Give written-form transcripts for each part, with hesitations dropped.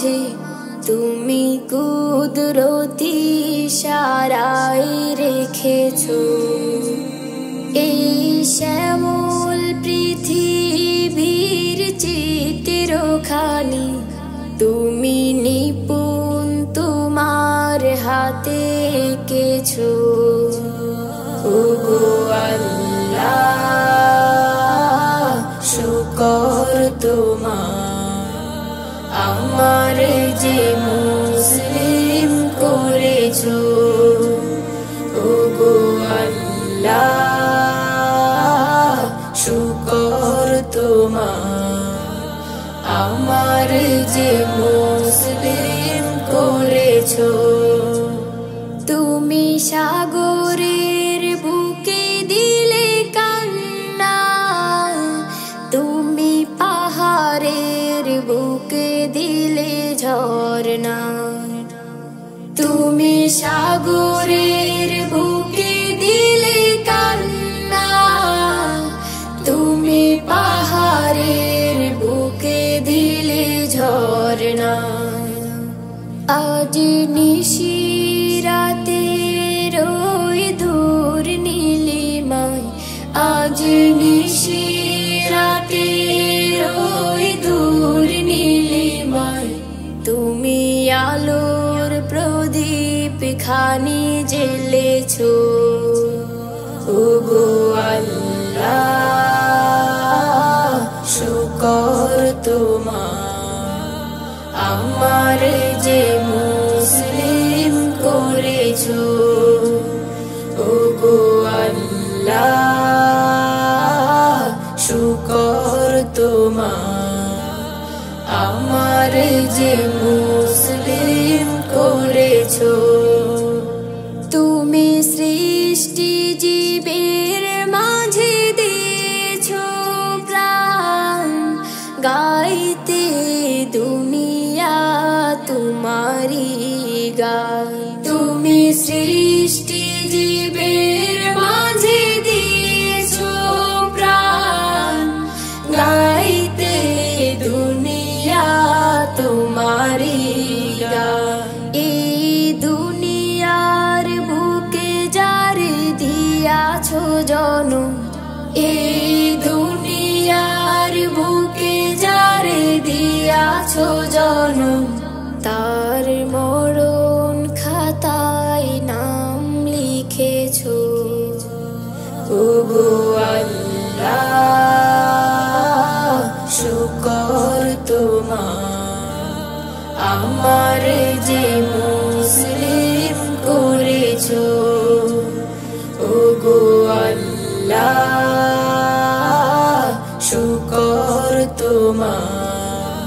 মাঝে তুমি কুদরতি ইশারায় রেখেছো এই শ্যামল পৃথিবীর চিত্রখানি তুমি নিপুণ তোমার হাতে এঁকেছো। ওগো আল্লাহ শুকর তোমার আমার যে মুসলিম করেছো। ওগো আল্লাহ শুকর তোমার আমার যে মুসলিম করেছো। তুমি সাগরের বুকে দিলে কান্না তুমি পাহাড়ের বুকে দিলে ঝরনা তুমি সাগরের বুকে দিলে কান্না তুমি পাহাড়ের বুকে দিলে ঝরনা। আজ নিশিরাতে রই দূর নীলিমায় আজ নিশিরাতে রই দূর নীলিমায় তুমি আলোর প্রদীপ খানি জ্বেলেছো। ওগো আল্লাহ শুকর তোমার আমার যে মুসলিম করেছো। ওগো আল্লাহ শুকর তোমার আমার যে মুসলিম করেছো। তুমি সৃষ্টি জীবের মাঝে দিয়েছো প্রাণ গাইতে দুনিয়া তোমারি গান। তুমি সৃষ্টি জীবের মাঝে দিয়েছো প্রাণ গাইতে দুনিয়া তোমারি গান। এই দুনিয়ার বুকে যারে দিয়াছো জনম এই দুনিয়ার বুকে যারে দিয়াছো জনম তার মরণ খাতায় নাম লিখেছো। ওগো আল্লাহ শুকর তোমার আমার যে মুসলিম করেছো। ওগো আল্লাহ শুকর তোমার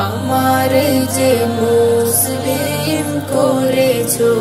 আমার যে মুসলিম করেছো।